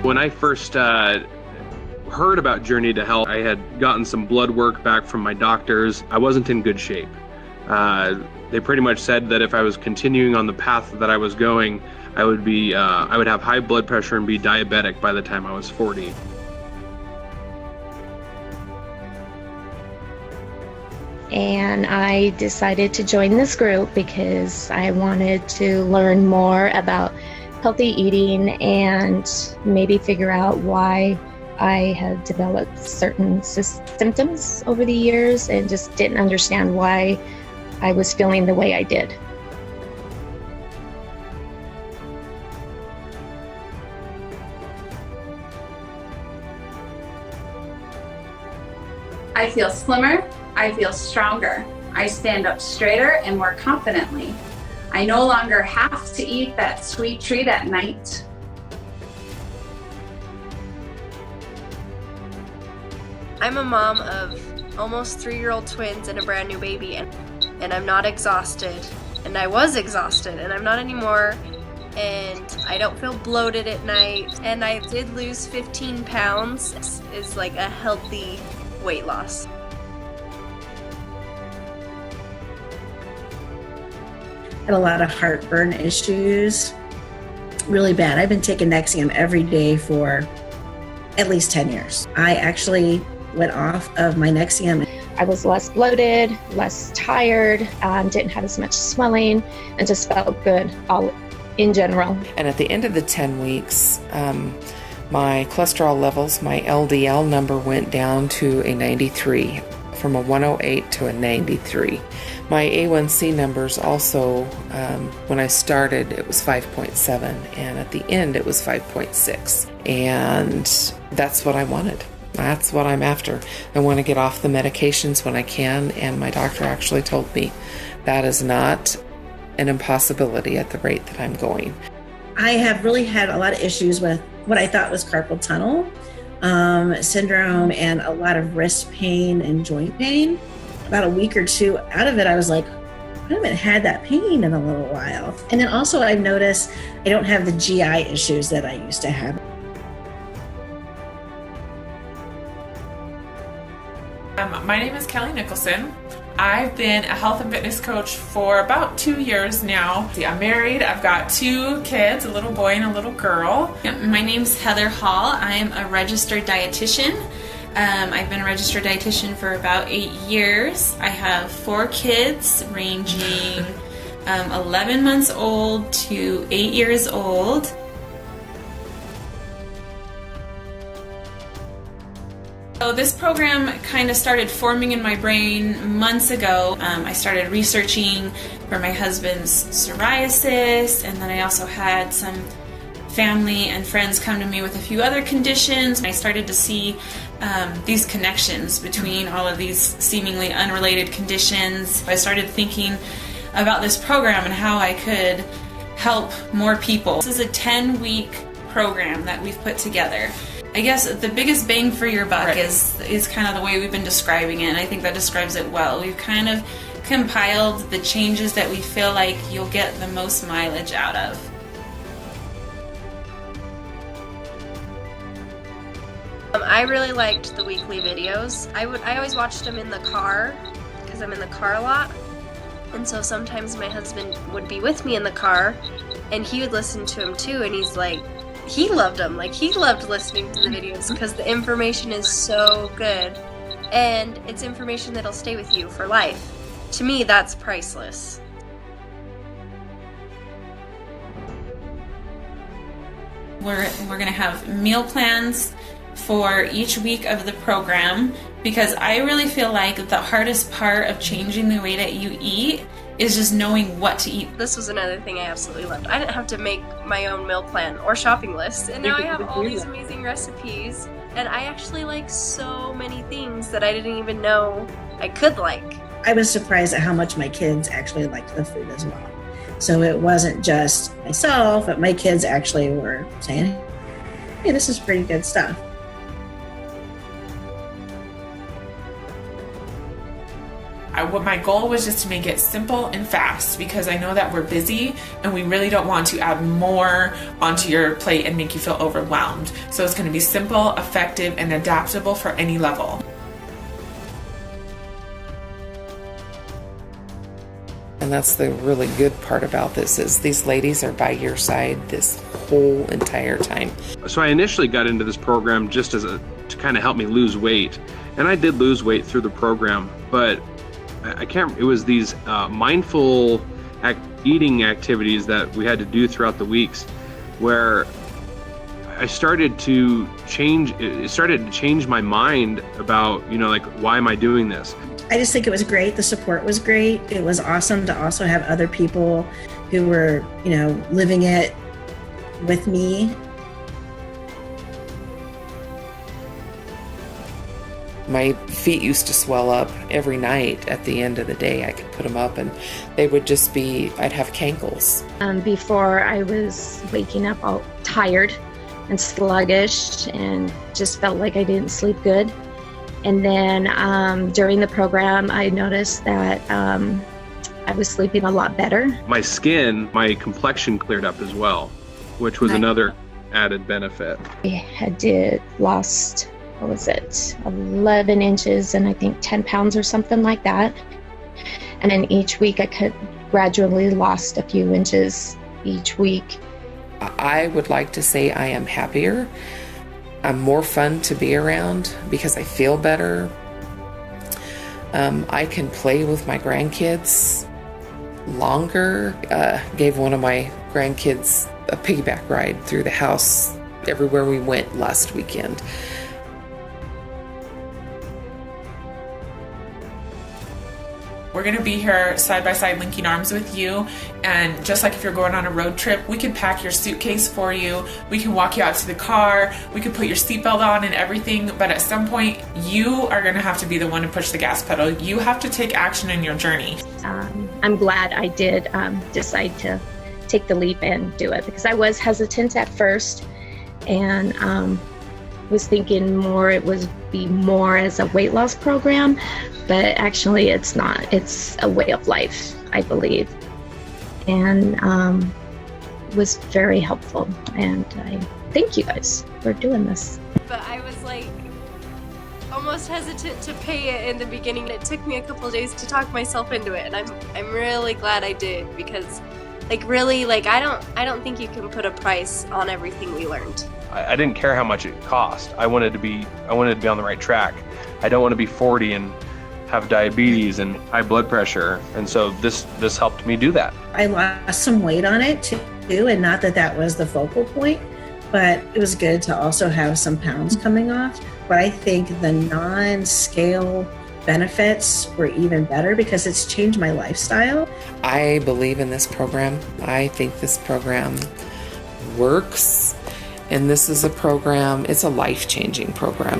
When I first heard about Journey to Health, I had gotten some blood work back from my doctors. I wasn't in good shape. They pretty much said that if I was continuing on the path that I was going, I would have high blood pressure and be diabetic by the time I was 40. And I decided to join this group because I wanted to learn more about healthy eating and maybe figure out why I had developed certain symptoms over the years and just didn't understand why I was feeling the way I did. I feel slimmer, I feel stronger. I stand up straighter and more confidently. I no longer have to eat that sweet treat at night. I'm a mom of almost 3-year-old twins and a brand new baby, and I'm not exhausted. And I was exhausted, and I'm not anymore. And I don't feel bloated at night. And I did lose 15 pounds. It's like a healthy weight loss. Had a lot of heartburn issues, really bad. I've been taking Nexium every day for at least 10 years. I actually went off of my Nexium. I was less bloated, less tired, didn't have as much swelling, and just felt good all in general. And at the end of the 10 weeks, my cholesterol levels, my LDL number went down to a 93, from a 108 to a 93. My A1C numbers also, when I started, it was 5.7, and at the end, it was 5.6. And that's what I wanted. That's what I'm after. I want to get off the medications when I can, and my doctor actually told me that is not an impossibility at the rate that I'm going. I have really had a lot of issues with what I thought was carpal tunnel syndrome and a lot of wrist pain and joint pain. About a week or two out of it, I was like, I haven't had that pain in a little while. And then also I've noticed I don't have the GI issues that I used to have. My name is Kelly Nicholson. I've been a health and fitness coach for about 2 years now. I'm married, I've got 2 kids, a little boy and a little girl. My name's Heather Hall. I am a registered dietitian. I've been a registered dietitian for about 8 years. I have 4 kids ranging 11 months old to 8 years old. So this program kind of started forming in my brain months ago. I started researching for my husband's psoriasis, and then I also had some family and friends come to me with a few other conditions. I started to see these connections between all of these seemingly unrelated conditions. I started thinking about this program and how I could help more people. This is a 10-week program that we've put together. I guess the biggest bang for your buck is kind of the way we've been describing it, and I think that describes it well. We've kind of compiled the changes that we feel like you'll get the most mileage out of. I really liked the weekly videos. I always watched them in the car because I'm in the car a lot, and so sometimes my husband would be with me in the car and he would listen to them too, and he's like, he loved them. Like, he loved listening to the videos because the information is so good, and it's information that'll stay with you for life. To me, that's priceless. We're going to have meal plans for each week of the program, because I really feel like the hardest part of changing the way that you eat is just knowing what to eat. This was another thing I absolutely loved. I didn't have to make my own meal plan or shopping list, and now I have all these amazing recipes, and I actually like so many things that I didn't even know I could like. I was surprised at how much my kids actually liked the food as well. So it wasn't just myself, but my kids actually were saying, hey, this is pretty good stuff. What my goal was just to make it simple and fast, because I know that we're busy and we really don't want to add more onto your plate and make you feel overwhelmed. So it's going to be simple, effective, and adaptable for any level. And that's the really good part about this, is these ladies are by your side this whole entire time. So I initially got into this program just to kind of help me lose weight. And I did lose weight through the program, but it was these mindful eating activities that we had to do throughout the weeks where it started to change my mind about, like, why am I doing this? I just think it was great. The support was great. It was awesome to also have other people who were, living it with me. My feet used to swell up every night at the end of the day. I could put them up and they would just I'd have cankles. Before, I was waking up all tired and sluggish and just felt like I didn't sleep good. And then during the program, I noticed that I was sleeping a lot better. My skin, my complexion cleared up as well, which was another added benefit. I had lost, 11 inches and I think 10 pounds or something like that. And then each week I gradually lost a few inches each week. I would like to say I am happier. I'm more fun to be around because I feel better. I can play with my grandkids longer. Gave one of my grandkids a piggyback ride through the house everywhere we went last weekend. We're going to be here side by side linking arms with you, and just like if you're going on a road trip, we can pack your suitcase for you, we can walk you out to the car, we can put your seatbelt on and everything, but at some point you are going to have to be the one to push the gas pedal. You have to take action in your journey. I'm glad I did decide to take the leap and do it, because I was hesitant at first and was thinking it would be more as a weight loss program, but actually it's not. It's a way of life, I believe, and was very helpful. And I thank you guys for doing this. But I was almost hesitant to pay it in the beginning. It took me a couple days to talk myself into it, and I'm really glad I did, because I don't think you can put a price on everything we learned. I didn't care how much it cost. I wanted to be on the right track. I don't want to be 40 and have diabetes and high blood pressure. And so this helped me do that. I lost some weight on it too, and not that was the focal point, but it was good to also have some pounds coming off. But I think the non-scale benefits were even better because it's changed my lifestyle. I believe in this program. I think this program works. And this is a program, it's a life-changing program.